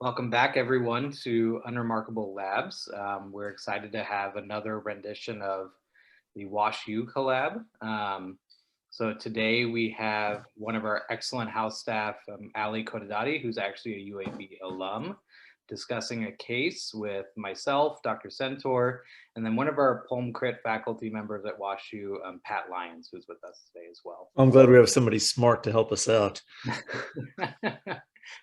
Welcome back, everyone, to unRemarkable Labs. We're excited to have another rendition of the WashU collab. So today we have one of our excellent house staff, Ali Kodadati, who's actually a UAB alum, discussing a case with myself, Dr. Centaur, and then one of our Pulm Crit faculty members at WashU, Pat Lyons, who's with us today as well. I'm glad we have somebody smart to help us out.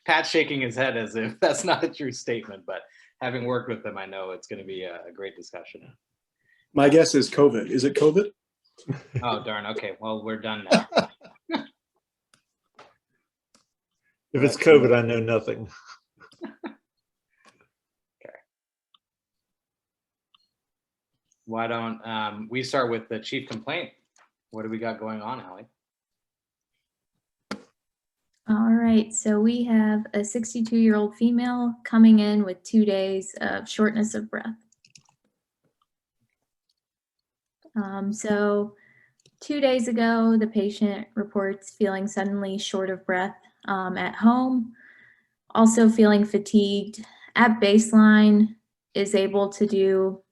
Pat's shaking his head as if that's not a true statement, but having worked with him, I know it's going to be a great discussion. My guess is COVID. Is it COVID? Oh, darn. Okay. Well, we're done now. If it's COVID, I know nothing. Okay. Why don't we start with the chief complaint? What do we got going on, Ali? All right, so we have a 62-year-old female coming in with 2 days of shortness of breath. So 2 days ago, the patient reports feeling suddenly short of breath at home, also feeling fatigued. At baseline, is able to do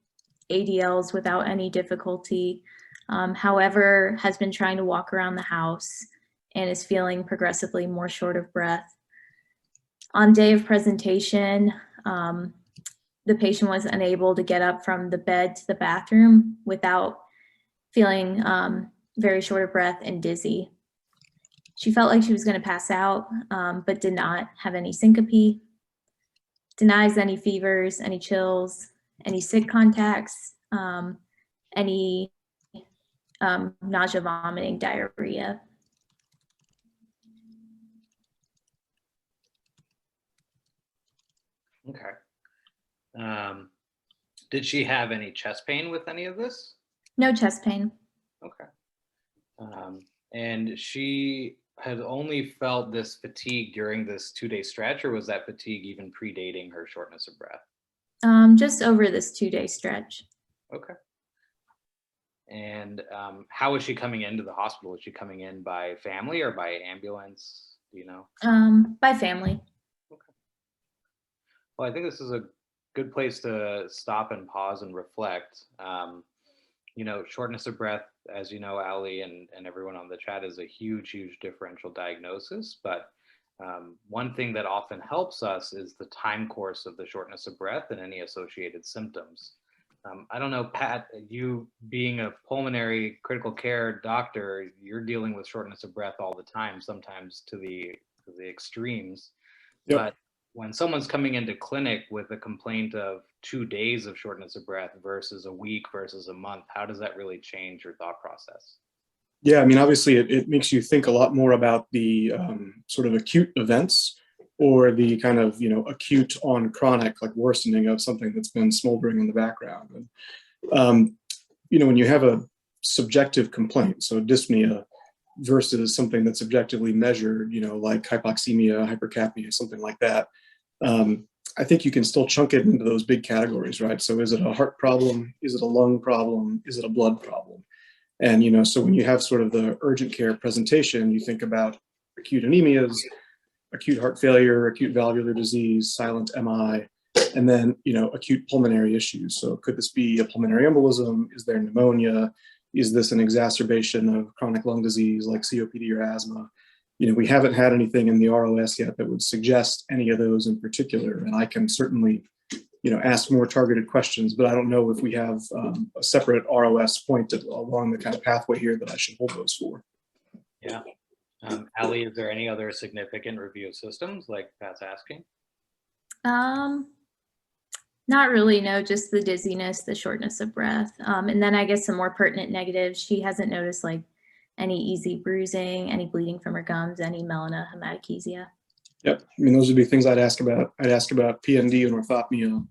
ADLs without any difficulty, however, has been trying to walk around the house and is feeling progressively more short of breath. On day of presentation, the patient was unable to get up from the bed to the bathroom without feeling very short of breath and dizzy. She felt like she was going to pass out, but did not have any syncope, denies any fevers, any chills, any sick contacts, any nausea, vomiting, diarrhea. Okay. Did she have any chest pain with any of this? No chest pain. Okay. And she had only felt this fatigue during this 2-day stretch, or was that fatigue even predating her shortness of breath? Just over this 2-day stretch. Okay. And how was she coming into the hospital? Was she coming in by family or by ambulance? Do you know? By family. Okay. Well, I think this is a good place to stop and pause and reflect. You know, shortness of breath, as you know, Ali and everyone on the chat, is a huge, huge differential diagnosis. But one thing that often helps us is the time course of the shortness of breath and any associated symptoms. I don't know, Pat, you being a pulmonary critical care doctor, you're dealing with shortness of breath all the time, sometimes to the extremes. Yep. But when someone's coming into clinic with a complaint of 2 days of shortness of breath versus a week versus a month, how does that really change your thought process? Yeah, I mean, obviously it makes you think a lot more about the sort of acute events or the kind of, acute on chronic, like worsening of something that's been smoldering in the background. And, when you have a subjective complaint, so dyspnea versus something that's objectively measured, like hypoxemia, hypercapnia, something like that, I think you can still chunk it into those big categories, right? So is it a heart problem? Is it a lung problem? Is it a blood problem? And, so when you have sort of the urgent care presentation, you think about acute anemias, acute heart failure, acute valvular disease, silent MI, and then, acute pulmonary issues. So could this be a pulmonary embolism? Is there pneumonia? Is this an exacerbation of chronic lung disease like COPD or asthma? We haven't had anything in the ROS yet that would suggest any of those in particular. And I can certainly, ask more targeted questions, but I don't know if we have a separate ROS point along the kind of pathway here that I should hold those for. Yeah. Ali, is there any other significant review of systems like Pat's asking? Not really, no, just the dizziness, the shortness of breath. And then I guess some more pertinent negatives. She hasn't noticed like any easy bruising, any bleeding from her gums, any melena, hematochezia. Yep, I mean, those would be things I'd ask about. I'd ask about PND and orthopnea.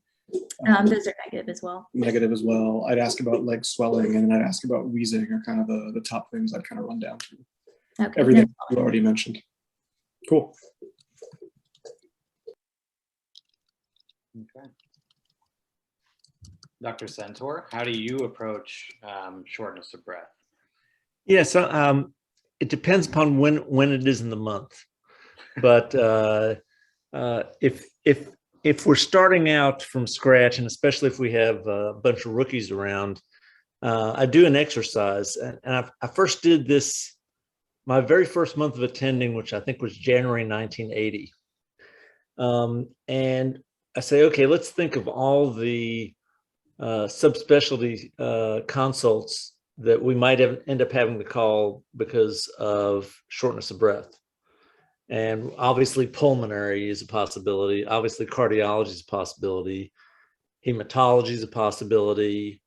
Those are negative as well. Negative as well. I'd ask about leg swelling, and then I'd ask about wheezing are kind of the top things I'd kind of run down through. Okay. Everything you already mentioned. Cool. Okay. Dr. Centaur, how do you approach shortness of breath? Yeah, so it depends upon when it is in the month. But if if we're starting out from scratch, and especially if we have a bunch of rookies around, I do an exercise, and I first did this my very first month of attending, which I think was January 1980. And I say, okay, let's think of all the subspecialty consults that we might end up having to call because of shortness of breath. And obviously pulmonary is a possibility. Obviously cardiology is a possibility. Hematology is a possibility.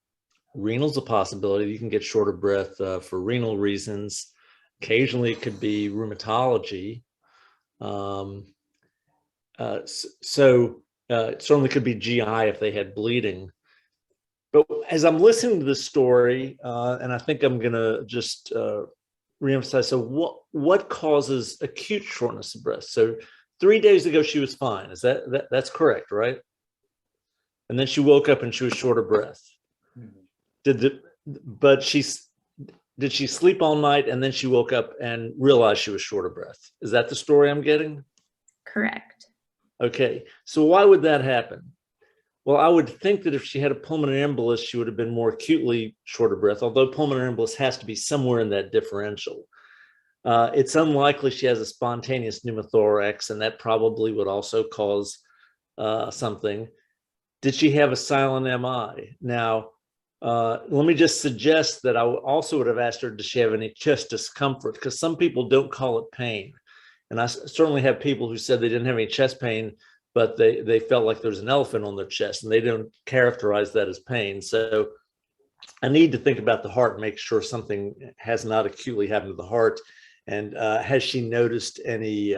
Renal is a possibility. You can get short of breath for renal reasons. Occasionally it could be rheumatology. It certainly could be GI if they had bleeding. But as I'm listening to this story, and I think I'm going to just reemphasize, so what causes acute shortness of breath? So 3 days ago, she was fine. Is that's correct, right? And then she woke up and she was short of breath. Mm-hmm. Did she sleep all night and then she woke up and realized she was short of breath? Is that the story I'm getting? Correct. Okay, so why would that happen? Well, I would think that if she had a pulmonary embolus, she would have been more acutely short of breath, although pulmonary embolus has to be somewhere in that differential. It's unlikely she has a spontaneous pneumothorax, and that probably would also cause something. Did she have a silent MI? Now, let me just suggest that I also would have asked her, does she have any chest discomfort? Because some people don't call it pain. And I certainly have people who said they didn't have any chest pain, but they felt like there's an elephant on their chest, and they don't characterize that as pain. So I need to think about the heart and make sure something has not acutely happened to the heart. And has she noticed any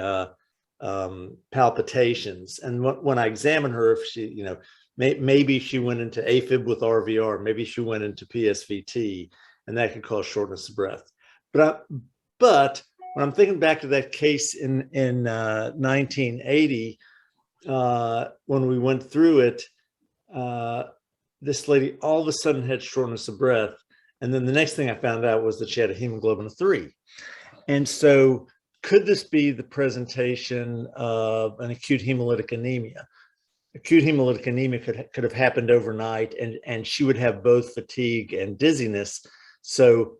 palpitations? And when I examine her, if she, maybe she went into AFib with RVR, maybe she went into PSVT, and that could cause shortness of breath. But when I'm thinking back to that case in 1980, when we went through it, this lady all of a sudden had shortness of breath. And then the next thing I found out was that she had a hemoglobin of 3. And so could this be the presentation of an acute hemolytic anemia? Acute hemolytic anemia could have happened overnight, and she would have both fatigue and dizziness. So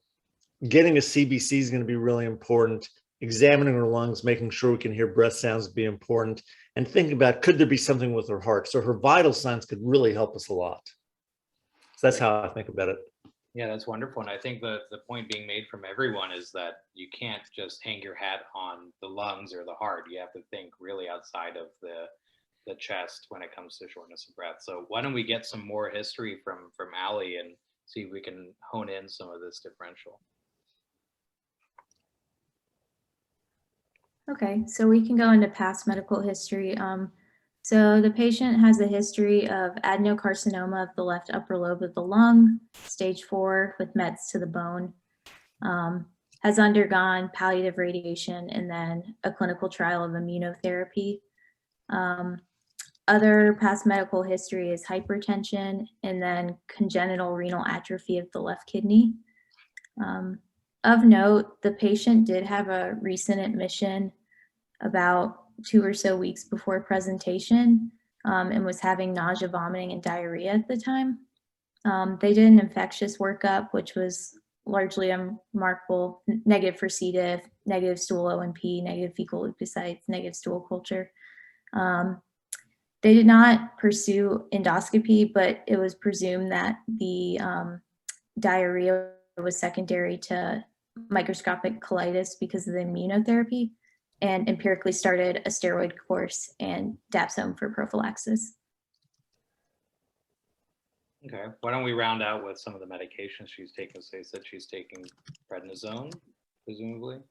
getting a CBC is going to be really important. Examining her lungs, making sure we can hear breath sounds would be important, and thinking about, could there be something with her heart? So her vital signs could really help us a lot. So that's how I think about it. Yeah, that's wonderful. And I think the point being made from everyone is that you can't just hang your hat on the lungs or the heart. You have to think really outside of the chest when it comes to shortness of breath. So why don't we get some more history from Allie and see if we can hone in some of this differential. Okay, so we can go into past medical history. So the patient has a history of adenocarcinoma of the left upper lobe of the lung, stage 4 with mets to the bone, has undergone palliative radiation and then a clinical trial of immunotherapy. Other past medical history is hypertension and then congenital renal atrophy of the left kidney. Of note, the patient did have a recent admission about 2 or so weeks before presentation and was having nausea, vomiting, and diarrhea at the time. They did an infectious workup, which was largely unremarkable, negative for C. diff, negative stool OMP, negative fecal leukocytes, negative stool culture. They did not pursue endoscopy, but it was presumed that the diarrhea was secondary to microscopic colitis because of the immunotherapy, and empirically started a steroid course and dapsone for prophylaxis. Okay, why don't we round out with some of the medications she's taken? So you said she's taking prednisone, presumably?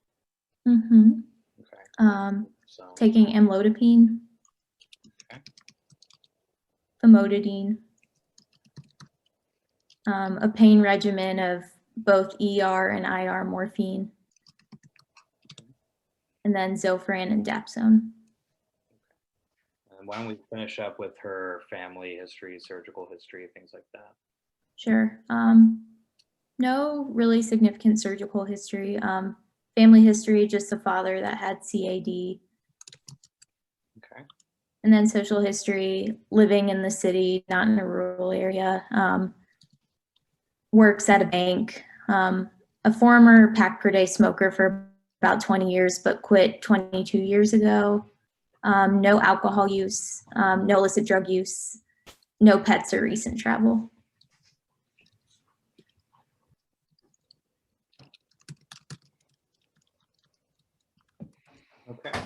Mm-hmm. Okay. Taking amlodipine, okay. famotidine, a pain regimen of both ER and IR morphine, and then Zofran and dapsone. And why don't we finish up with her family history, surgical history, things like that? Sure. No really significant surgical history. Family history, just a father that had CAD. Okay. And then social history, living in the city, not in a rural area, works at a bank, a former pack per day smoker for about 20 years, but quit 22 years ago. No alcohol use, no illicit drug use, no pets or recent travel. Okay.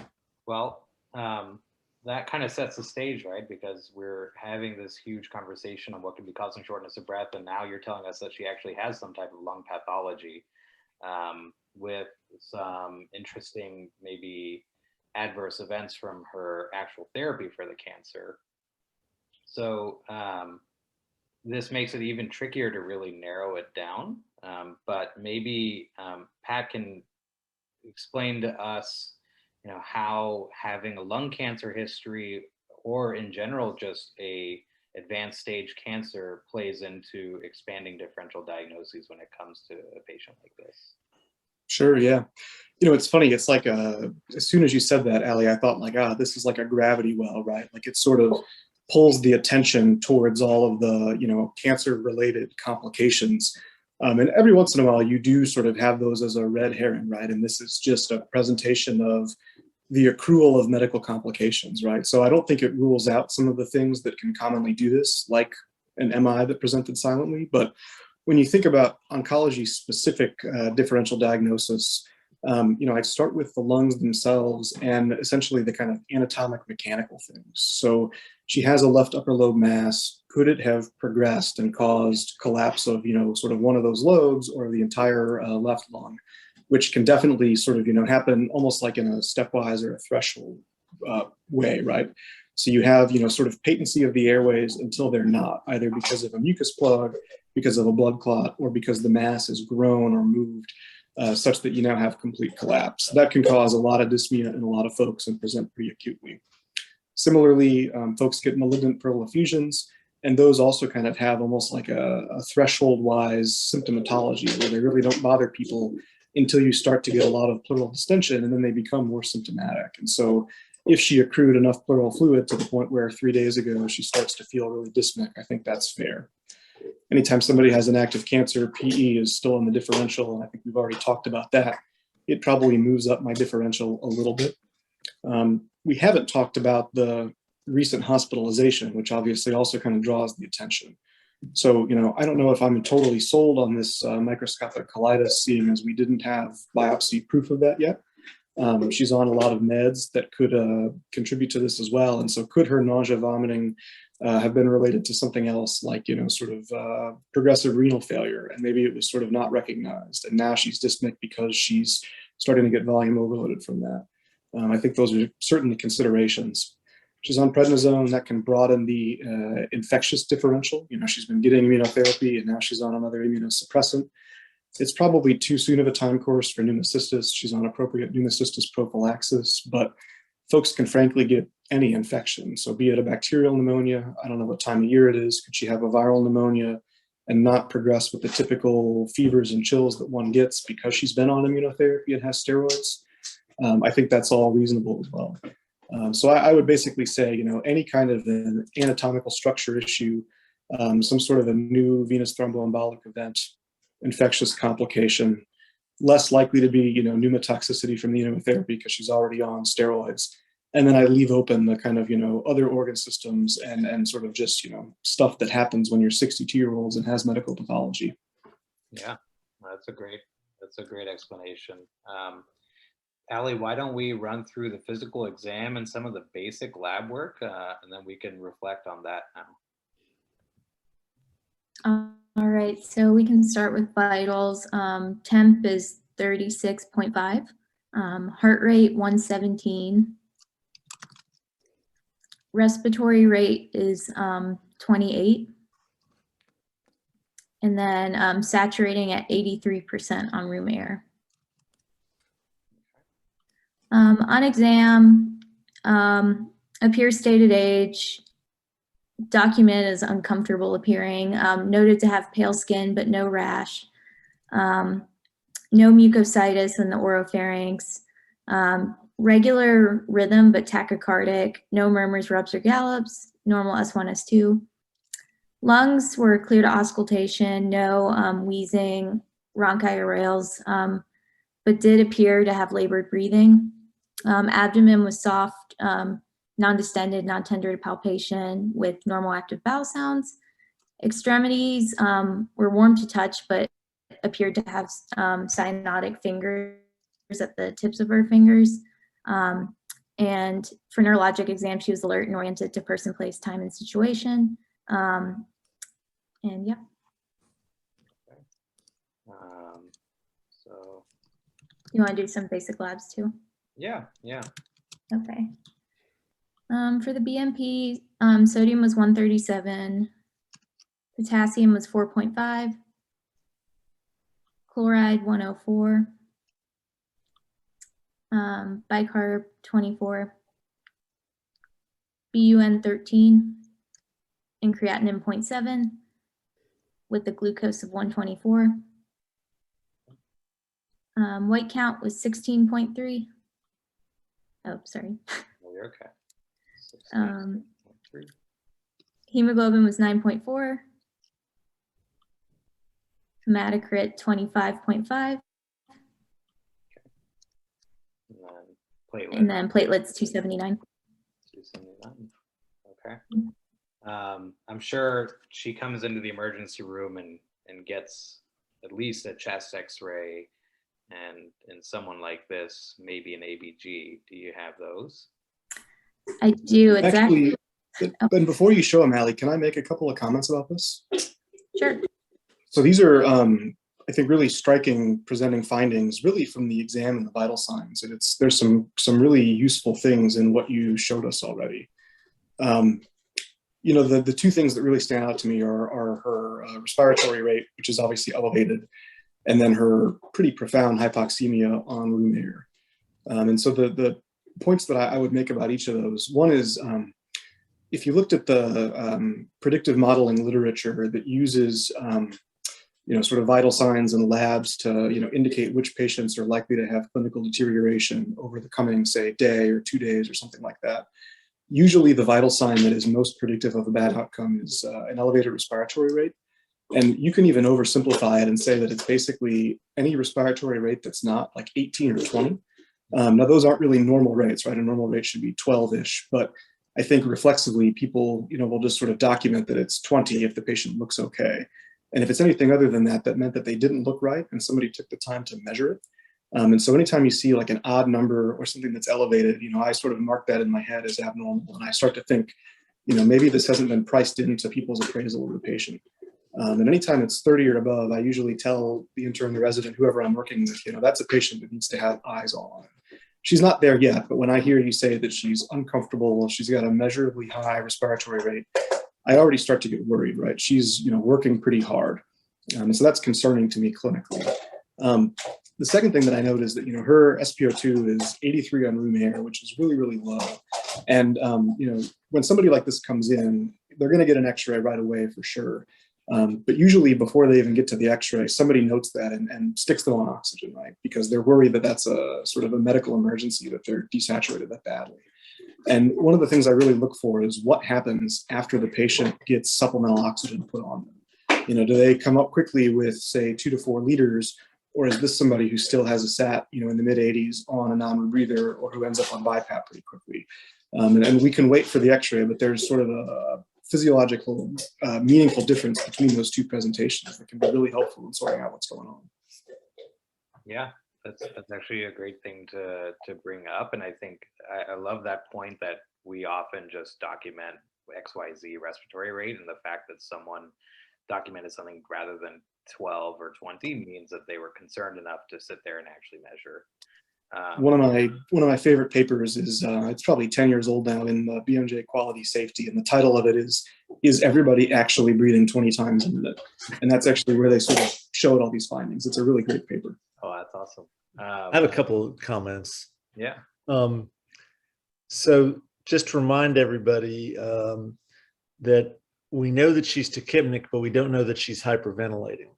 Well, that kind of sets the stage, right? Because we're having this huge conversation on what can be causing shortness of breath, and now you're telling us that she actually has some type of lung pathology with some interesting, maybe adverse events from her actual therapy for the cancer. So this makes it even trickier to really narrow it down. But maybe Pat can explain to us, how having a lung cancer history, or in general just a advanced stage cancer, plays into expanding differential diagnoses when it comes to a patient like this. Sure, yeah. It's funny. It's like as soon as you said that, Allie, I thought like, this is like a gravity well, right? Like it sort of pulls the attention towards all of the, cancer-related complications. And every once in a while, you do sort of have those as a red herring, right? And this is just a presentation of the accrual of medical complications, right? So I don't think it rules out some of the things that can commonly do this, like an MI that presented silently. But when you think about oncology-specific differential diagnosis, I'd start with the lungs themselves and essentially the kind of anatomic mechanical things. So she has a left upper lobe mass. Could it have progressed and caused collapse of, sort of one of those lobes or the entire left lung, which can definitely sort of, happen almost like in a stepwise or a threshold way, right? So you have, sort of patency of the airways until they're not, either because of a mucus plug, because of a blood clot, or because the mass has grown or moved such that you now have complete collapse. That can cause a lot of dyspnea in a lot of folks and present pretty acutely. Similarly, folks get malignant pleural effusions, and those also kind of have almost like a threshold-wise symptomatology where they really don't bother people until you start to get a lot of pleural distension, and then they become more symptomatic. And so if she accrued enough pleural fluid to the point where 3 days ago she starts to feel really dyspneic, I think that's fair. Anytime somebody has an active cancer, PE is still in the differential, and I think we've already talked about that. It probably moves up my differential a little bit. We haven't talked about the recent hospitalization, which obviously also kind of draws the attention. So, I don't know if I'm totally sold on this microscopic colitis, seeing as we didn't have biopsy proof of that yet. She's on a lot of meds that could contribute to this as well. And so could her nausea, vomiting have been related to something else, like, sort of progressive renal failure, and maybe it was sort of not recognized. And now she's dyspneic because she's starting to get volume overloaded from that. I think those are certainly considerations. She's on prednisone. That can broaden the infectious differential. She's been getting immunotherapy and now she's on another immunosuppressant. It's probably too soon of a time course for pneumocystis. She's on appropriate pneumocystis prophylaxis, but folks can frankly get any infection. So be it a bacterial pneumonia, I don't know what time of year it is, could she have a viral pneumonia and not progress with the typical fevers and chills that one gets because she's been on immunotherapy and has steroids? I think that's all reasonable as well. So I would basically say, any kind of an anatomical structure issue, some sort of a new venous thromboembolic event, infectious complication, less likely to be, pneumotoxicity from the immunotherapy because she's already on steroids. And then I leave open the kind of, other organ systems and sort of just, stuff that happens when you're 62-year-olds and has medical pathology. Yeah, that's a great explanation. Allie, why don't we run through the physical exam and some of the basic lab work, and then we can reflect on that now. All right, so we can start with vitals. Temp is 36.5, heart rate 117, respiratory rate is 28, and then saturating at 83% on room air. On exam, appears stated age, documented as uncomfortable appearing, noted to have pale skin but no rash, no mucositis in the oropharynx, regular rhythm, but tachycardic, no murmurs, rubs, or gallops, normal S1, S2. Lungs were clear to auscultation, no wheezing, rhonchi or rales, but did appear to have labored breathing. Abdomen was soft, non-distended, non-tender to palpation with normal active bowel sounds. Extremities were warm to touch, but appeared to have cyanotic fingers at the tips of her fingers. And for neurologic exam, she was alert and oriented to person, place, time, and situation. And yeah. So You want to do some basic labs too? yeah. Okay. For the BMP, sodium was 137, potassium was 4.5, chloride 104, bicarb 24, BUN 13, and creatinine 0.7 with the glucose of 124. White count was 16.3. Oh, sorry. Well, you're okay. 16.3. Hemoglobin was 9.4. Hematocrit 25.5. And then platelets 279. 279. Okay. I'm sure she comes into the emergency room and gets at least a chest X-ray, and in someone like this, maybe an ABG. Do you have those? I do. It's Actually, but before you show them, Allie, can I make a couple of comments about this? Sure. So these are, I think, really striking presenting findings, really from the exam and the vital signs. And there's some really useful things in what you showed us already. The two things that really stand out to me are her respiratory rate, which is obviously elevated, and then her pretty profound hypoxemia on room air. And so the points that I would make about each of those, one is, if you looked at the predictive modeling literature that uses sort of vital signs and labs to indicate which patients are likely to have clinical deterioration over the coming, say, day or 2 days or something like that, usually the vital sign that is most predictive of a bad outcome is an elevated respiratory rate. And you can even oversimplify it and say that it's basically any respiratory rate that's not like 18 or 20. Now, those aren't really normal rates, right? A normal rate should be 12-ish, but I think reflexively people, will just sort of document that it's 20 if the patient looks okay. And if it's anything other than that, that meant that they didn't look right and somebody took the time to measure it. And so anytime you see like an odd number or something that's elevated, I sort of mark that in my head as abnormal. And I start to think, maybe this hasn't been priced into people's appraisal of the patient. And anytime it's 30 or above, I usually tell the intern, the resident, whoever I'm working with, that's a patient that needs to have eyes on. She's not there yet, but when I hear you say that she's uncomfortable, she's got a measurably high respiratory rate, I already start to get worried, right? She's, working pretty hard. So that's concerning to me clinically. The second thing that I note is that, her SpO2 is 83 on room air, which is really, really low. And, when somebody like this comes in, they're going to get an X-ray right away for sure. But usually before they even get to the X-ray, somebody notes that and sticks them on oxygen, right? Because they're worried that that's a sort of a medical emergency, that they're desaturated that badly. And one of the things I really look for is what happens after the patient gets supplemental oxygen put on them. Do they come up quickly with, say, 2 to 4 liters, or is this somebody who still has a SAT, in the mid 80s on a non-rebreather, or who ends up on BiPAP pretty quickly? And we can wait for the X-ray, but there's sort of a physiological, meaningful difference between those two presentations that can be really helpful in sorting out what's going on. Yeah, that's actually a great thing to bring up. And I think I love that point that we often just document XYZ respiratory rate, and the fact that someone documented something rather than 12 or 20 means that they were concerned enough to sit there and actually measure. One of my favorite papers is it's probably 10 years old now, in the BMJ Quality Safety, and the title of it is everybody actually breathing 20 times a minute? And that's actually where they sort of showed all these findings. It's a really great paper. Oh, that's awesome. I have a couple of comments. Yeah. So just to remind everybody that we know that she's tachypnic, but we don't know that she's hyperventilating.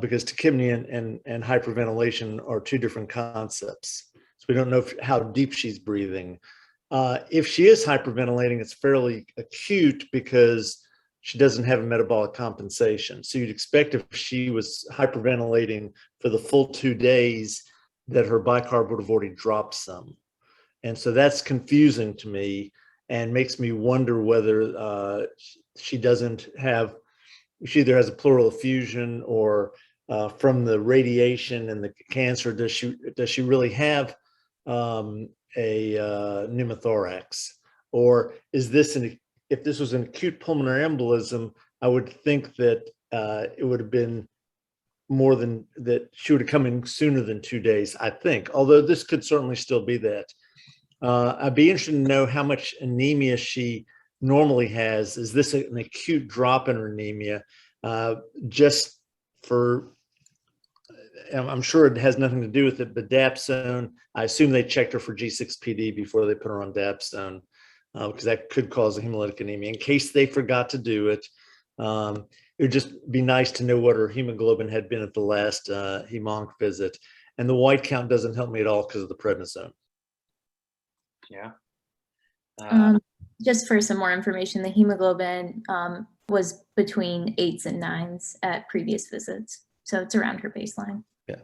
Because tachypnea and hyperventilation are two different concepts. So we don't know how deep she's breathing. If she is hyperventilating, it's fairly acute because she doesn't have a metabolic compensation. So you'd expect if she was hyperventilating for the full 2 days that her bicarb would have already dropped some. And so that's confusing to me and makes me wonder whether she either has a pleural effusion or from the radiation and the cancer, does she really have a pneumothorax? Or is this if this was an acute pulmonary embolism, I would think that it would have been more than that. She would have come in sooner than 2 days, I think, although this could certainly still be that. I'd be interested to know how much anemia she normally has. Is this an acute drop in her anemia? Just for, I'm sure it has nothing to do with it, but dapsone, I assume they checked her for G6PD before they put her on dapsone, because that could cause a hemolytic anemia. In case they forgot to do it, it would just be nice to know what her hemoglobin had been at the last hemonc visit. And the white count doesn't help me at all because of the prednisone. Yeah. Just for some more information, the hemoglobin was between 8s and 9s at previous visits. So it's around her baseline. Yeah.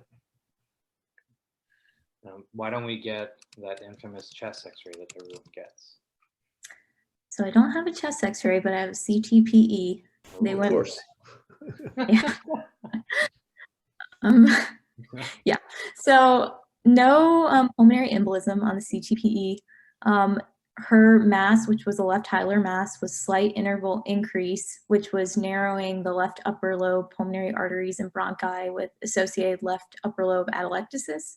Why don't we get that infamous chest x-ray that everyone gets? So I don't have a chest x-ray, but I have a CTPE. They went, of course. Yeah. Yeah. So no pulmonary embolism on the CTPE. Her mass, which was a left hilar mass, was slight interval increase, which was narrowing the left upper lobe pulmonary arteries and bronchi with associated left upper lobe atelectasis.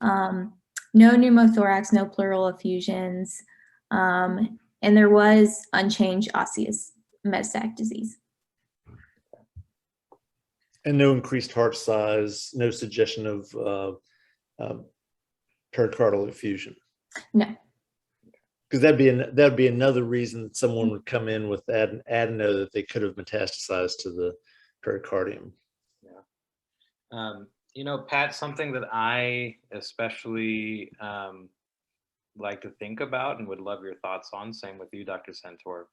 No pneumothorax, no pleural effusions, and there was unchanged osseous metastatic disease. And no increased heart size, no suggestion of pericardial effusion. No. Because that'd be another reason that someone would come in with adeno that they could have metastasized to the pericardium. Yeah. You know, Pat, something that I especially like to think about and would love your thoughts on, same with you, Dr. Centaur.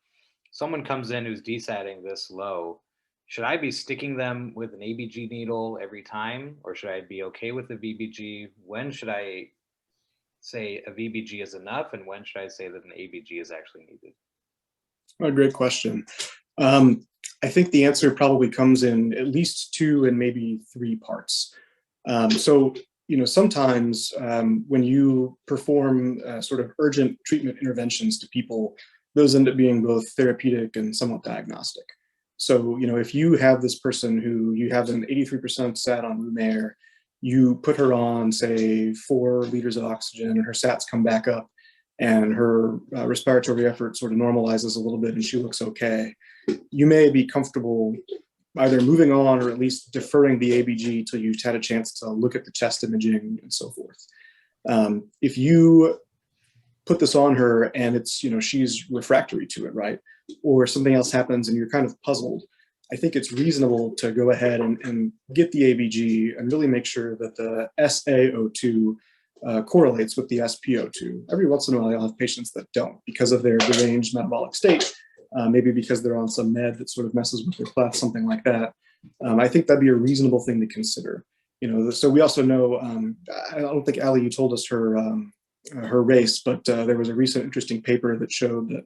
Someone comes in who's desatting this low. Should I be sticking them with an ABG needle every time, or should I be okay with the VBG? When should I say a VBG is enough, and when should I say that an ABG is actually needed? A great question. I think the answer probably comes in at least 2 and maybe 3 parts. So, you know, sometimes when you perform sort of urgent treatment interventions to people, those end up being both therapeutic and somewhat diagnostic. So, you know, if you have this person who you have an 83% sat on room air, you put her on, say, 4 liters of oxygen, and her SATs come back up, and her respiratory effort sort of normalizes a little bit, and she looks okay. You may be comfortable either moving on or at least deferring the ABG till you've had a chance to look at the chest imaging and so forth. If you put this on her and it's, you know, she's refractory to it, right? Or something else happens and you're kind of puzzled, I think it's reasonable to go ahead and get the ABG and really make sure that the SaO2 correlates with the SpO2. Every once in a while, I'll have patients that don't because of their deranged metabolic state, maybe because they're on some med that sort of messes with their cleft, something like that. I think that'd be a reasonable thing to consider. You know, so we also know, I don't think, Ali, you told us her race, but there was a recent interesting paper that showed that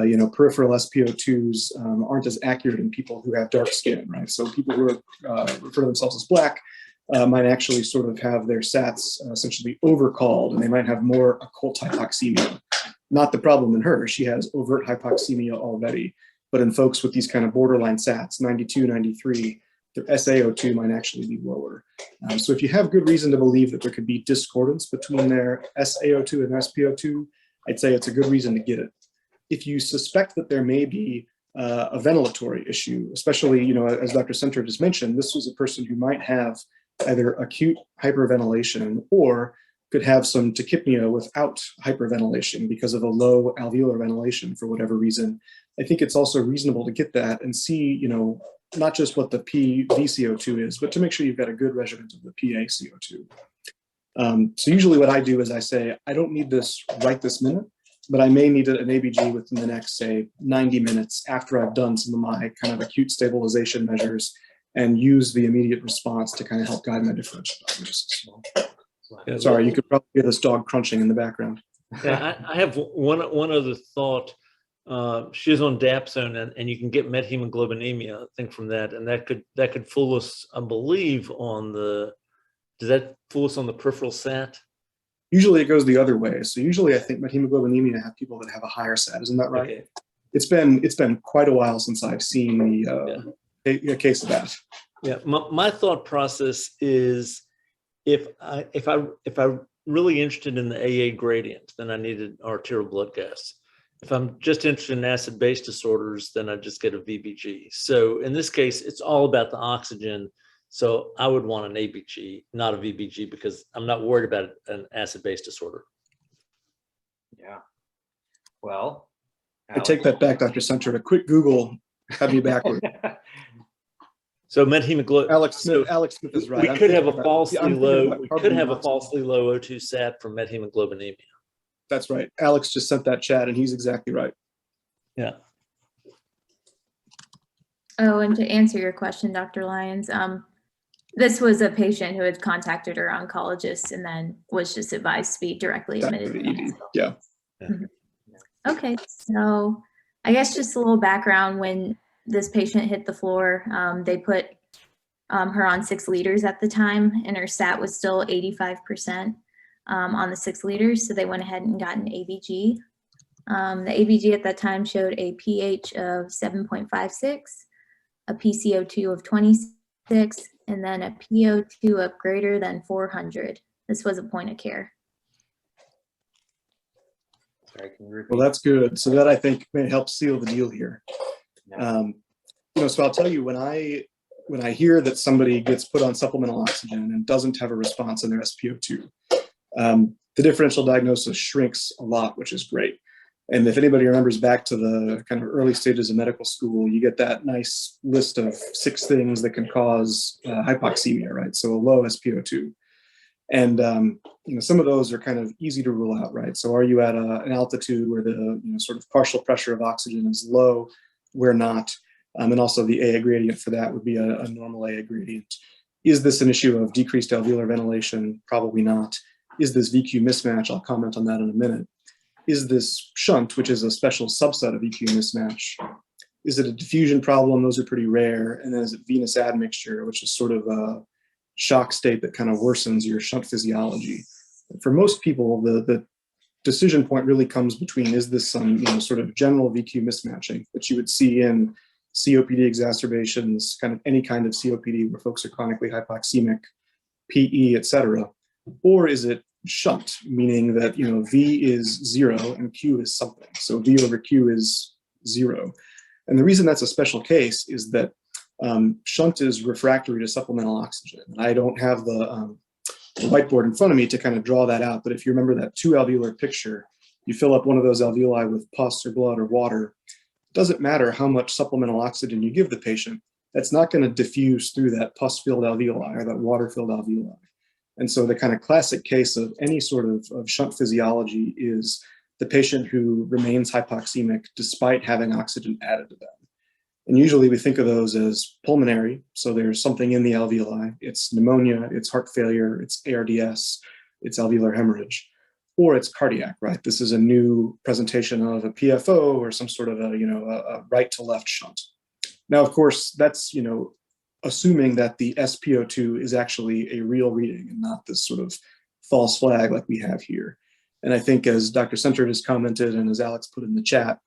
you know, peripheral SpO2s aren't as accurate in people who have dark skin, right? So people who refer to themselves as black might actually sort of have their SATs essentially overcalled, and they might have more occult hypoxemia. Not the problem in her, she has overt hypoxemia already, but in folks with these kind of borderline SATs, 92, 93, their SaO2 might actually be lower. So if you have good reason to believe that there could be discordance between their SaO2 and SpO2, I'd say it's a good reason to get it. If you suspect that there may be a ventilatory issue, especially, you know, as Dr. Centaur just mentioned, this was a person who might have either acute hyperventilation or could have some tachypnea without hyperventilation because of a low alveolar ventilation for whatever reason. I think it's also reasonable to get that and see, you know, not just what the PVCO2 is, but to make sure you've got a good measurement of the PaCO2. So usually what I do is I say, I don't need this right this minute, but I may need an ABG within the next, say, 90 minutes after I've done some of my kind of acute stabilization measures and use the immediate response to kind of help guide my differential diagnosis. Yeah, Sorry, you could probably hear this dog crunching in the background. Yeah, I have one other thought. She is on dapsone, and you can get methemoglobinemia, I think, from that, and that could fool us, I believe, on the. Does that fool us on the peripheral SAT? Usually it goes the other way. So usually I think methemoglobinemia have people that have a higher SAT. Isn't that right? Okay. It's been quite a while since I've seen a case of that. Yeah, my thought process is if I really interested in the AA gradient, then I need an arterial blood gas. If I'm just interested in acid-base disorders, then I just get a VBG. So in this case, it's all about the oxygen. So I would want an ABG, not a VBG, because I'm not worried about an acid-base disorder. Yeah. Well, I take that back, Dr. Center. A quick Google had me backward. So methemoglobin. Alex Smith is right. We could have a falsely low. We carbon could have a monoxide. falsely low O2 SAT from methemoglobinemia. That's right. Alex just sent that chat, and he's exactly right. Yeah. Oh, and to answer your question, Dr. Lyons, this was a patient who had contacted her oncologist and then was just advised to be directly Back admitted. to the to ED. hospital. Yeah. Okay, so I guess just a little background. When this patient hit the floor, they put her on 6 liters at the time, and her SAT was still 85% on the 6 liters. So they went ahead and got an ABG. The ABG at that time showed a pH of 7.56, a PCO2 of 26, and then a PO2 of greater than 400. This was a point of care. Sorry, can you repeat? Well, that's good. So that I think may help seal the deal here. So I'll tell you, when I hear that somebody gets put on supplemental oxygen and doesn't have a response in their SpO2, the differential diagnosis shrinks a lot, which is great. And if anybody remembers back to the kind of early stages of medical school, you get that nice list of 6 things that can cause hypoxemia, right? So a low SpO2. And some of those are kind of easy to rule out, right? So are you at an altitude where the sort of partial pressure of oxygen is low? Where not? And also the AA gradient for that would be a normal AA gradient. Is this an issue of decreased alveolar ventilation? Probably not. Is this VQ mismatch? I'll comment on that in a minute. Is this shunt, which is a special subset of EQ mismatch? Is it a diffusion problem? Those are pretty rare. And then is it venous admixture, which is sort of a shock state that kind of worsens your shunt physiology? For most people, the decision point really comes between, is this some sort of general VQ mismatching that you would see in COPD exacerbations, kind of any kind of COPD where folks are chronically hypoxemic, PE, et cetera, or is it shunt, meaning that V is 0 and Q is something. So V over Q is 0. And the reason that's a special case is that shunt is refractory to supplemental oxygen. I don't have the whiteboard in front of me to kind of draw that out, but if you remember that 2 alveolar picture, you fill up one of those alveoli with pus or blood or water. It doesn't matter how much supplemental oxygen you give the patient, that's not going to diffuse through that pus-filled alveoli or that water-filled alveoli. And so the kind of classic case of any sort of shunt physiology is the patient who remains hypoxemic despite having oxygen added to them. And usually we think of those as pulmonary. So there's something in the alveoli. It's pneumonia, it's heart failure, it's ARDS, it's alveolar hemorrhage, or it's cardiac, right? This is a new presentation of a PFO or some sort of a right to left shunt. Now, of course, that's, assuming that the SpO2 is actually a real reading and not this sort of false flag like we have here. And I think as Dr. Center has commented and as Alex put in the chat,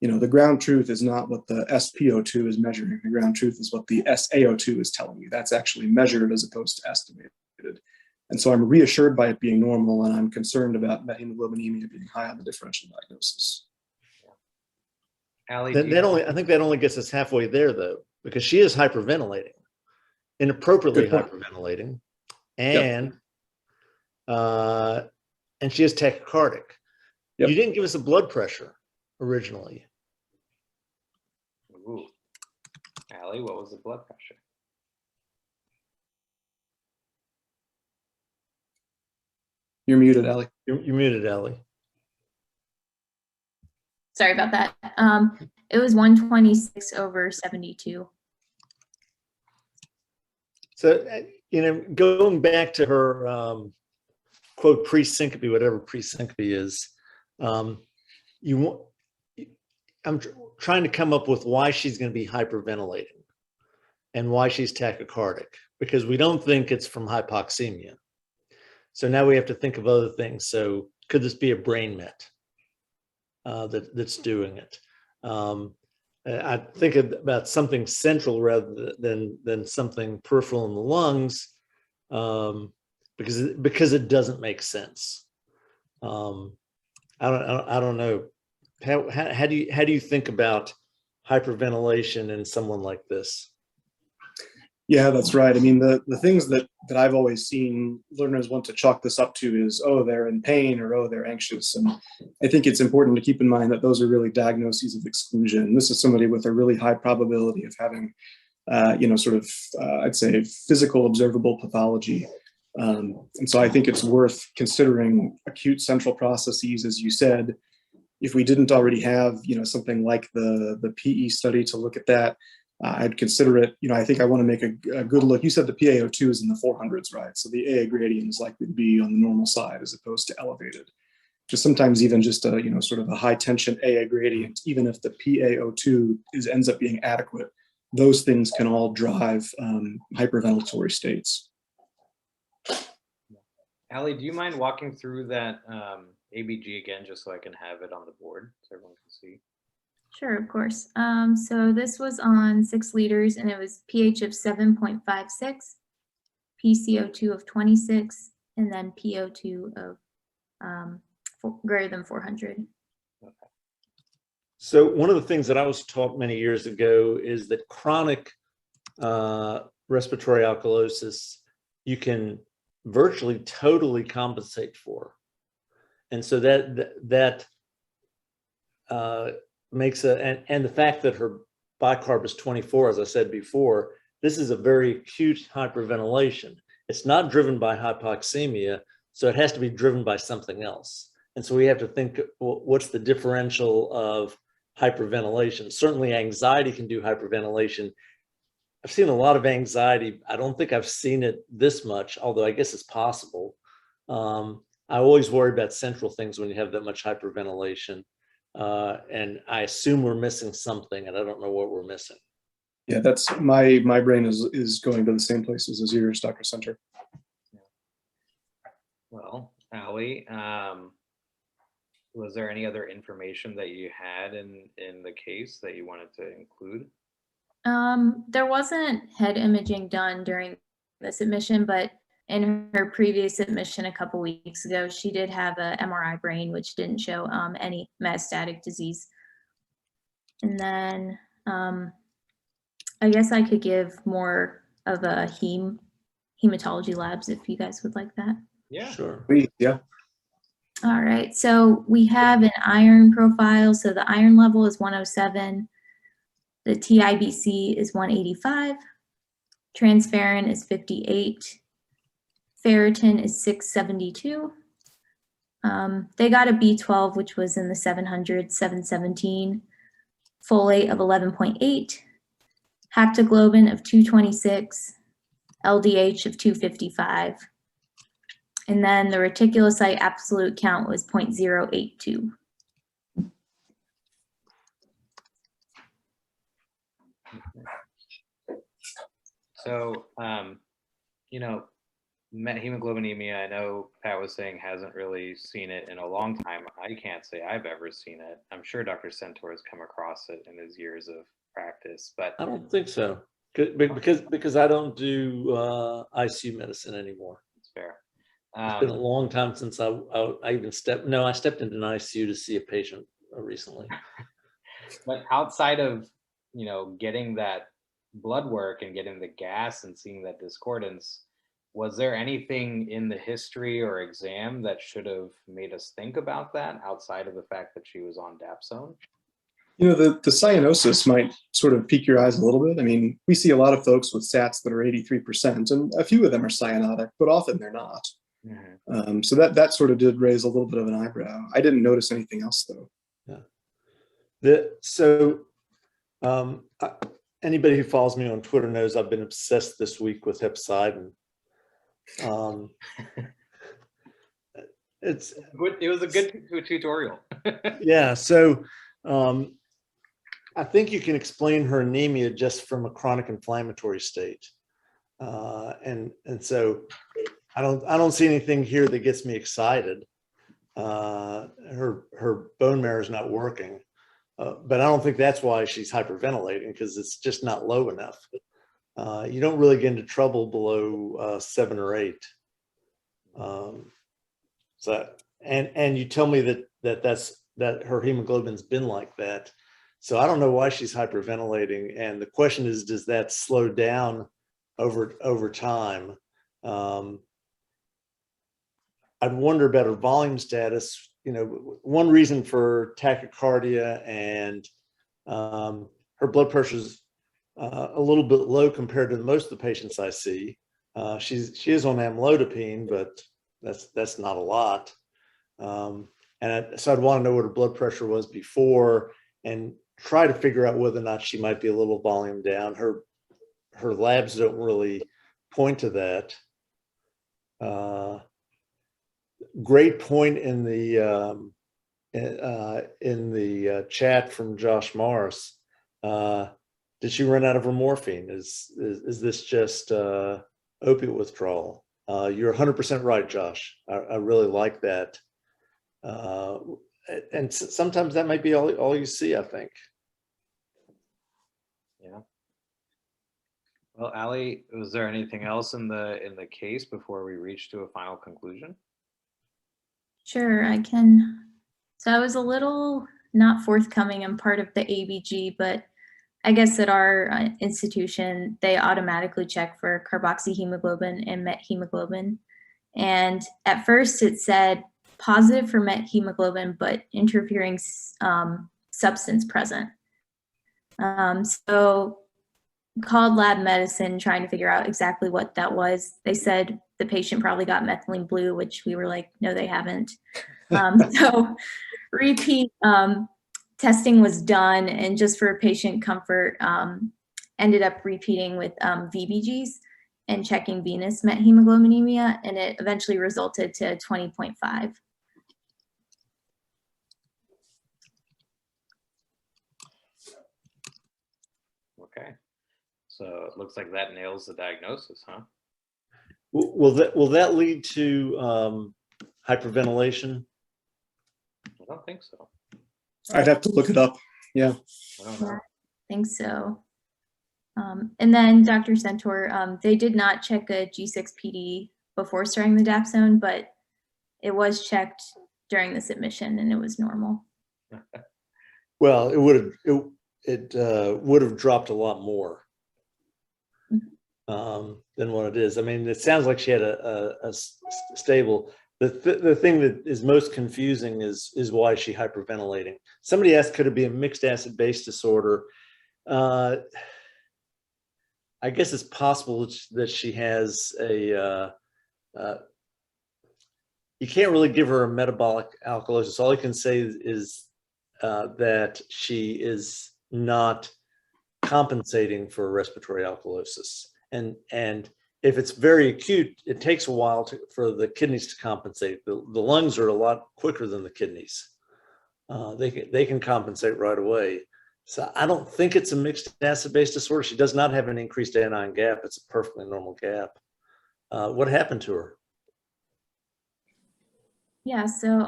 the ground truth is not what the SpO2 is measuring. The ground truth is what the SaO2 is telling you. That's actually measured as opposed to estimated. And so I'm reassured by it being normal, and I'm concerned about methemoglobinemia being high on the differential diagnosis. Allie, I think that only gets us halfway there, though, because she is hyperventilating, inappropriately hyperventilating, and she is tachycardic. Yep. You didn't give us a blood pressure originally. Ooh. Allie, what was the blood pressure? You're muted, Allie. You're muted, Ellie. Sorry about that. It was 126/72. So, going back to her quote pre-syncope, whatever pre-syncope is, I'm trying to come up with why she's going to be hyperventilating and why she's tachycardic, because we don't think it's from hypoxemia. So now we have to think of other things. So could this be a brain met that's doing it? I think about something central rather than something peripheral in the lungs, because it doesn't make sense. I don't know. How do you think about hyperventilation in someone like this? Yeah, that's right. I mean, the things that I've always seen learners want to chalk this up to is, oh, they're in pain, or oh, they're anxious. And I think it's important to keep in mind that those are really diagnoses of exclusion. This is somebody with a really high probability of having, I'd say, physical observable pathology. And so I think it's worth considering acute central processes, as you said. If we didn't already have, something like the PE study to look at that, I'd consider it. I think I want to make a good look. You said the PaO2 is in the 400s, right? So the AA gradient is likely to be on the normal side as opposed to elevated. Just sometimes even just a, sort of a high tension AA gradient, even if the PaO2 ends up being adequate, those things can all drive hyperventilatory states. Allie, do you mind walking through that ABG again, just so I can have it on the board so everyone can see? Sure, of course. So this was on 6 liters, and it was pH of 7.56, PCO2 of 26, and then PO2 of greater than 400. Okay. So one of the things that I was taught many years ago is that chronic respiratory alkalosis, you can virtually totally compensate for. And so that makes and the fact that her bicarb is 24, as I said before, this is a very acute hyperventilation. It's not driven by hypoxemia, so it has to be driven by something else. And so we have to think, well, what's the differential of hyperventilation? Certainly anxiety can do hyperventilation. I've seen a lot of anxiety. I don't think I've seen it this much, although I guess it's possible. I always worry about central things when you have that much hyperventilation. And I assume we're missing something, and I don't know what we're missing. Yeah, that's my brain is going to the same places as yours, Dr. Center. Well, Allie, was there any other information that you had in the case that you wanted to include? There wasn't head imaging done during this admission, but in her previous admission a couple weeks ago, she did have a MRI brain, which didn't show any metastatic disease. And then I guess I could give more of a hematology labs if you guys would like that. Yeah, Sure. Please, yeah. All right, so we have an iron profile. So the iron level is 107. The TIBC is 185. Transferrin is 58. Ferritin is 672. They got a B12, which was in the 700, 717. Folate of 11.8. Haptoglobin of 226. LDH of 255. And then the reticulocyte absolute count was 0.082. So, hemoglobinemia, I know Pat was saying hasn't really seen it in a long time. I can't say I've ever seen it. I'm sure Dr. Centaur has come across it in his years of practice, but I don't think so, because I don't do ICU medicine anymore. it's fair. It's been a long time since I even stepped. No, I stepped into an ICU to see a patient recently. But outside of getting that blood work and getting the gas and seeing that discordance, was there anything in the history or exam that should have made us think about that outside of the fact that she was on dapsone? The cyanosis might sort of pique your eyes a little bit. I mean, we see a lot of folks with SATs that are 83%, and a few of them are cyanotic, but often they're not. Mhm. So that sort of did raise a little bit of an eyebrow. I didn't notice anything else though. Anybody who follows me on Twitter knows I've been obsessed this week with hepcidin. It was a good tutorial. Yeah, so I think you can explain her anemia just from a chronic inflammatory state, and so I don't see anything here that gets me excited. Her bone marrow is not working, but I don't think that's why she's hyperventilating, because it's just not low enough. You don't really get into trouble below 7 or 8. And you tell me that her hemoglobin's been like that. So I don't know why she's hyperventilating. And the question is, does that slow down over time? I'd wonder about her volume status. You know, one reason for tachycardia and her blood pressure's a little bit low compared to most of the patients I see. She is on amlodipine, but that's not a lot. So I'd want to know what her blood pressure was before and try to figure out whether or not she might be a little volume down. Her labs don't really point to that. Great point in the chat from Josh Morris. Did she run out of her morphine? Is this just opiate withdrawal? You're 100% right, Josh. I really like that. And sometimes that might be all you see, I think. Yeah. Well, Allie, was there anything else in the case before we reach to a final conclusion? Sure, I can. So I was a little not forthcoming in part of the ABG, but I guess at our institution, they automatically check for carboxyhemoglobin and methemoglobin. And at first it said positive for methemoglobin, but interfering substance present. So called lab medicine trying to figure out exactly what that was. They said the patient probably got methylene blue, which we were like, no, they haven't. So repeat testing was done, and just for patient comfort, ended up repeating with VBGs and checking venous methemoglobinemia, and it eventually resulted to 20.5. Okay, so it looks like that nails the diagnosis, huh? Will that lead to hyperventilation? I don't think so. I'd have to look it up. Yeah. I don't know. I think so. And then Dr. Centaur, they did not check a G6PD before starting the dapsone, but it was checked during the submission and it was normal. Well, it would have dropped a lot more than what it is. I mean, it sounds like she had a stable. The thing that is most confusing is why is she hyperventilating? Somebody asked, could it be a mixed acid base disorder? I guess it's possible that she has a. You can't really give her a metabolic alkalosis. All you can say is that she is not compensating for respiratory alkalosis, and if it's very acute, it takes a while for the kidneys to compensate. The lungs are a lot quicker than the kidneys. They can compensate right away. So I don't think it's a mixed acid-base disorder. She does not have an increased anion gap. It's a perfectly normal gap. What happened to her? Yeah, so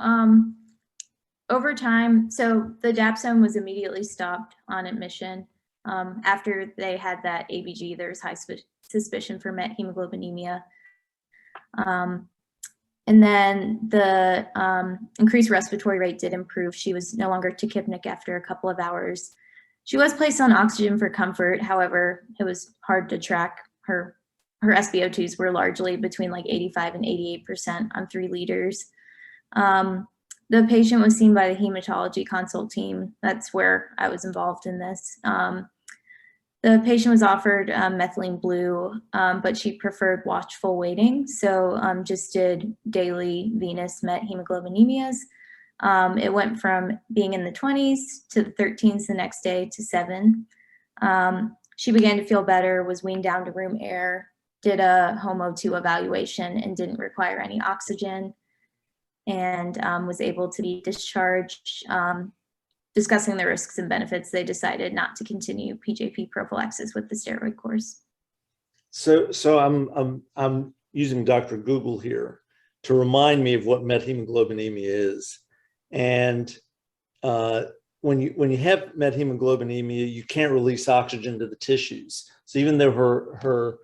over time, so the dapsone was immediately stopped on admission. After they had that ABG, there's high suspicion for methemoglobinemia. And then the increased respiratory rate did improve. She was no longer tachypnic after a couple of hours. She was placed on oxygen for comfort. However, it was hard to track. Her SpO2s were largely between like 85 and 88% on 3 liters. The patient was seen by the hematology consult team. That's where I was involved in this. The patient was offered methylene blue, but she preferred watchful waiting. So just did daily venous met hemoglobinemias. It went from being in the 20s to the 13s the next day to 7. She began to feel better, was weaned down to room air, did a HOMO2 evaluation and didn't require any oxygen, and was able to be discharged. Discussing the risks and benefits, they decided not to continue PJP prophylaxis with the steroid course. So I'm using Dr. Google here to remind me of what methemoglobinemia is. And when you have methemoglobinemia, you can't release oxygen to the tissues. So even though her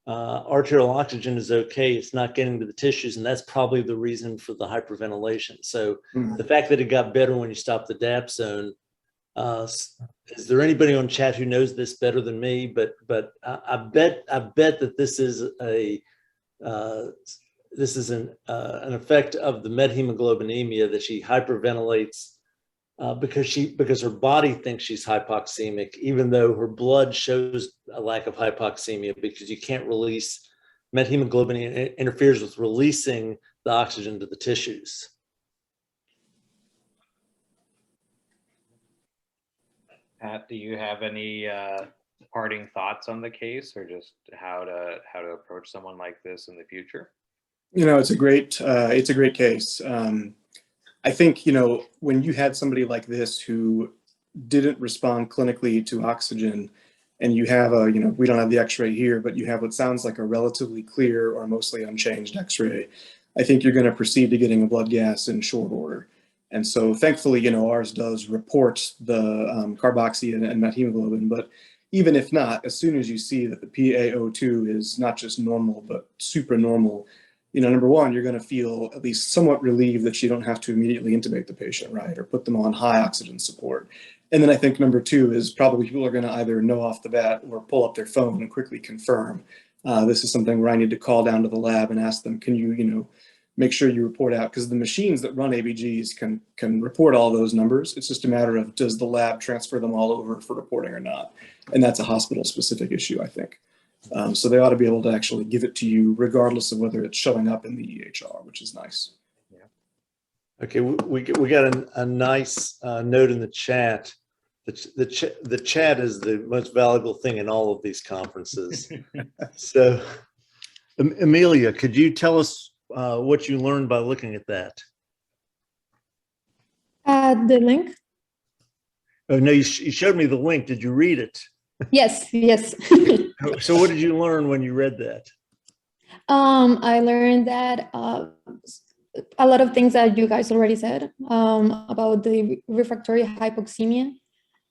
arterial oxygen is okay, it's not getting to the tissues, and that's probably the reason for the hyperventilation. So the fact that it got better when you stopped the dapsone, is there anybody on chat who knows this better than me? But I bet that this is an effect of the methemoglobinemia, that she hyperventilates because her body thinks she's hypoxemic, even though her blood shows a lack of hypoxemia, because you can't release methemoglobin. It interferes with releasing the oxygen to the tissues. Pat, do you have any parting thoughts on the case, or just how to approach someone like this in the future? It's a great case. I think, when you had somebody like this who didn't respond clinically to oxygen, and you have we don't have the x-ray here, but you have what sounds like a relatively clear or mostly unchanged x-ray, I think you're going to proceed to getting a blood gas in short order. And so thankfully, ours does report the carboxy and methemoglobin, but even if not, as soon as you see that the PaO2 is not just normal, but super normal, number one, you're going to feel at least somewhat relieved that you don't have to immediately intubate the patient, right, or put them on high oxygen support. And then I think number two is probably people are going to either know off the bat or pull up their phone and quickly confirm. This is something where I need to call down to the lab and ask them, can you, make sure you report out, because the machines that run ABGs can report all those numbers. It's just a matter of, does the lab transfer them all over for reporting or not? And that's a hospital-specific issue, I think. So they ought to be able to actually give it to you regardless of whether it's showing up in the EHR, which is nice. Yeah. Okay, we got a nice note in the chat. The chat is the most valuable thing in all of these conferences. So, Amelia, could you tell us what you learned by looking at that? The link? Oh, no, you showed me the link. Did you read it? Yes. So what did you learn when you read that? I learned that a lot of things that you guys already said about the refractory hypoxemia,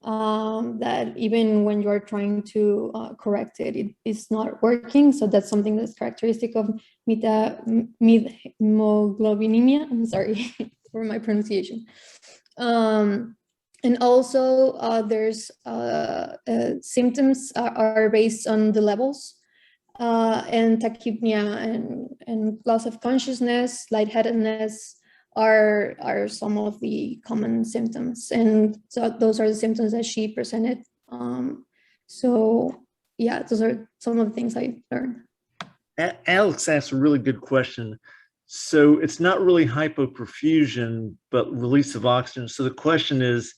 that even when you are trying to correct it, it is not working. So that's something that's characteristic of methemoglobinemia. I'm sorry for my pronunciation. And also there's symptoms are based on the levels, and tachypnea and loss of consciousness, lightheadedness are some of the common symptoms. And so those are the symptoms that she presented. So yeah, those are some of the things I learned. Alex asked a really good question. So it's not really hypoperfusion, but release of oxygen. So the question is,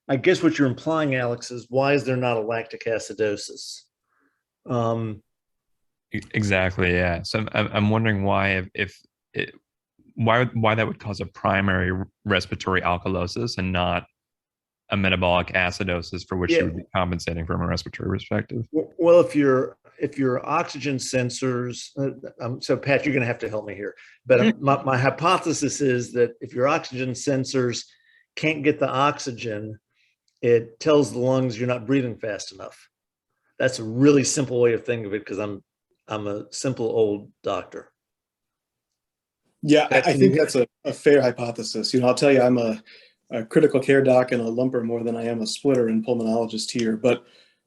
I guess what you're implying, Alex, is why is there not a lactic acidosis? Exactly, yeah. So I'm wondering why why that would cause a primary respiratory alkalosis and not a metabolic acidosis for which you would be compensating from a respiratory perspective. Well, if your oxygen sensors, so Pat, you're going to have to help me here, but my hypothesis is that if your oxygen sensors can't get the oxygen, it tells the lungs you're not breathing fast enough. That's a really simple way of thinking of it, because I'm a simple old doctor. Yeah, I think that's a fair hypothesis. I'll tell you, I'm a critical care doc and a lumper more than I am a splitter and pulmonologist here. But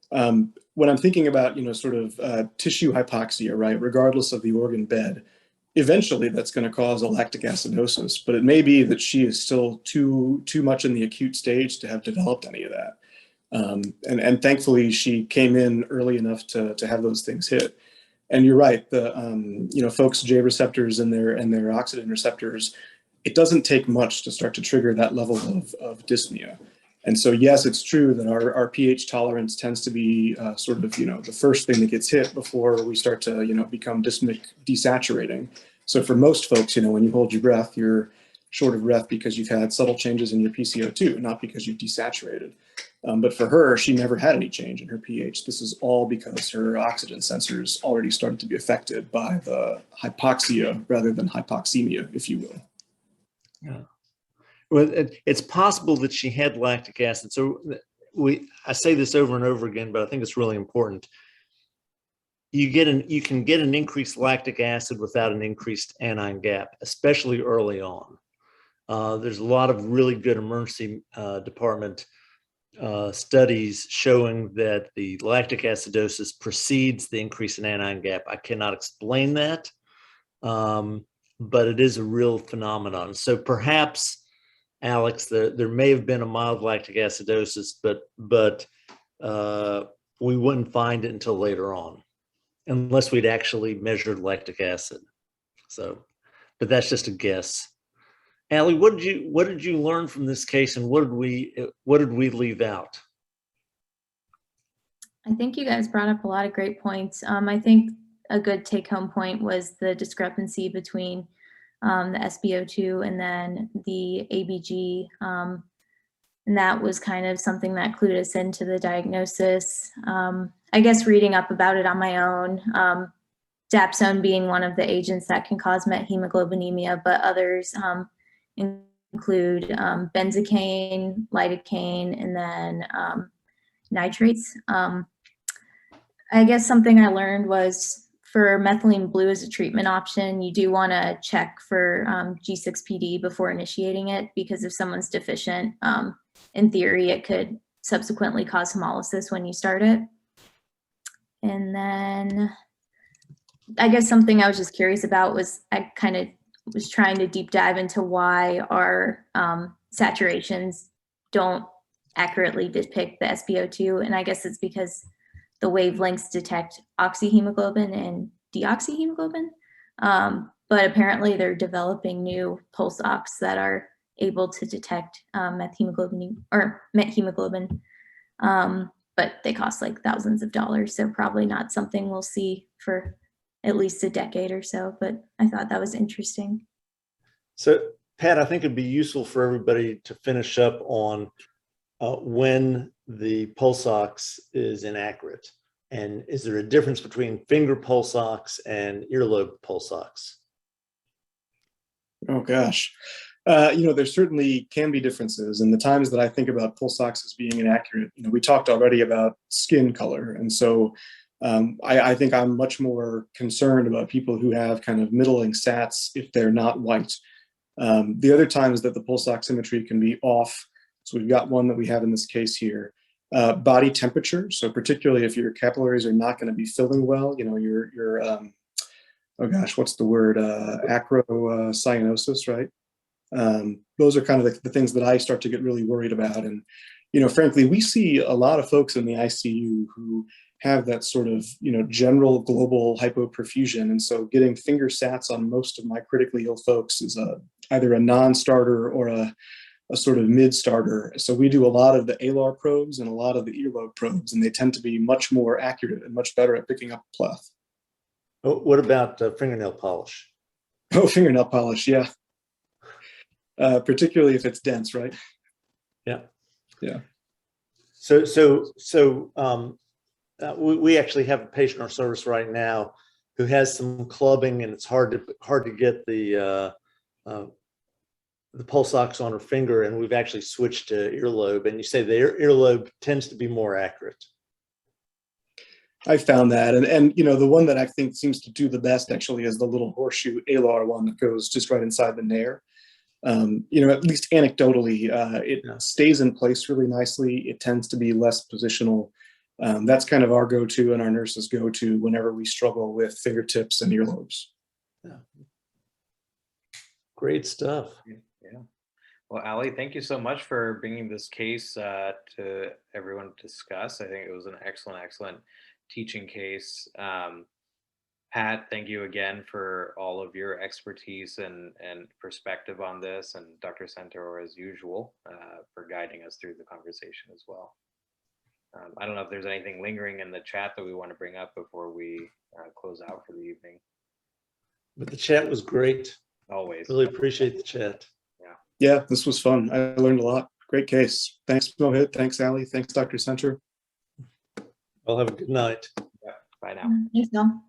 when I'm thinking about, sort of tissue hypoxia, right, regardless of the organ bed, eventually that's going to cause a lactic acidosis. But it may be that she is still too much in the acute stage to have developed any of that. And thankfully she came in early enough to have those things hit. And you're right, the folks' J receptors and their oxygen receptors, it doesn't take much to start to trigger that level of dyspnea. And so, yes, it's true that our pH tolerance tends to be sort of, the first thing that gets hit before we start to, become dyspneic desaturating. So for most folks, when you hold your breath, you're short of breath because you've had subtle changes in your PCO2, not because you've desaturated. But for her, she never had any change in her pH. This is all because her oxygen sensors already started to be affected by the hypoxia rather than hypoxemia, if you will. Yeah. Well, it's possible that she had lactic acid. So I say this over and over again, but I think it's really important. You can get an increased lactic acid without an increased anion gap, especially early on. There's a lot of really good emergency department studies showing that the lactic acidosis precedes the increase in anion gap. I cannot explain that, but it is a real phenomenon. So perhaps, Alex, there may have been a mild lactic acidosis, but we wouldn't find it until later on, unless we'd actually measured lactic acid. So, but that's just a guess. Allie, what did you learn from this case, and what did we leave out? I think you guys brought up a lot of great points. I think a good take-home point was the discrepancy between the SpO2 and then the ABG, and that was kind of something that clued us into the diagnosis. I guess reading up about it on my own, dapsone being one of the agents that can cause methemoglobinemia, but others include benzocaine, lidocaine, and then nitrates. I guess something I learned was for methylene blue as a treatment option, you do want to check for G6PD before initiating it, because if someone's deficient, in theory, it could subsequently cause hemolysis when you start it. And then I guess something I was just curious about was I kind of was trying to deep dive into why our saturations don't accurately depict the SpO2. And I guess it's because the wavelengths detect oxyhemoglobin and deoxyhemoglobin. But apparently they're developing new pulse ox that are able to detect methemoglobin. But they cost like thousands of dollars. So probably not something we'll see for at least a decade or so, but I thought that was interesting. So Pat, I think it'd be useful for everybody to finish up on when the pulse ox is inaccurate. And is there a difference between finger pulse ox and earlobe pulse ox? Oh gosh. There certainly can be differences. And the times that I think about pulse ox as being inaccurate, we talked already about skin color. And so I think I'm much more concerned about people who have kind of middling sats if they're not white. The other times that the pulse oximetry can be off, so we've got one that we have in this case here, body temperature. So particularly if your capillaries are not going to be filling well, your oh gosh, what's the word? Acrocyanosis, right? Those are kind of the things that I start to get really worried about. And, frankly, we see a lot of folks in the ICU who have that sort of, general global hypoperfusion. And so getting finger sats on most of my critically ill folks is either a non-starter or a sort of mid-starter. So we do a lot of the alar probes and a lot of the earlobe probes, and they tend to be much more accurate and much better at picking up pleth. Oh, what about fingernail polish? Oh, fingernail polish, yeah. Particularly if it's dense, right? Yeah. Yeah. We actually have a patient in our service right now who has some clubbing, and it's hard to get the pulse ox on her finger, and we've actually switched to earlobe. And you say the earlobe tends to be more accurate. I found that, and the one that I think seems to do the best actually is the little horseshoe alar one that goes just right inside the nair. At least anecdotally, it stays in place really nicely. It tends to be less positional. That's kind of our go-to and our nurses' go-to whenever we struggle with fingertips and earlobes. Yeah. Great stuff. Yeah. Well, Ali, thank you so much for bringing this case to everyone to discuss. I think it was an excellent teaching case. Pat, thank you again for all of your expertise and perspective on this, and Dr. Centaur, as usual, for guiding us through the conversation as well. I don't know if there's anything lingering in the chat that we want to bring up before we close out for the evening. But the chat was great. Always. Really appreciate the chat. Yeah, this was fun. I learned a lot. Great case. Thanks, Mohit. Thanks, Ali. Thanks, Dr. Center. Well, have a good night. Bye now. Thanks, Bill.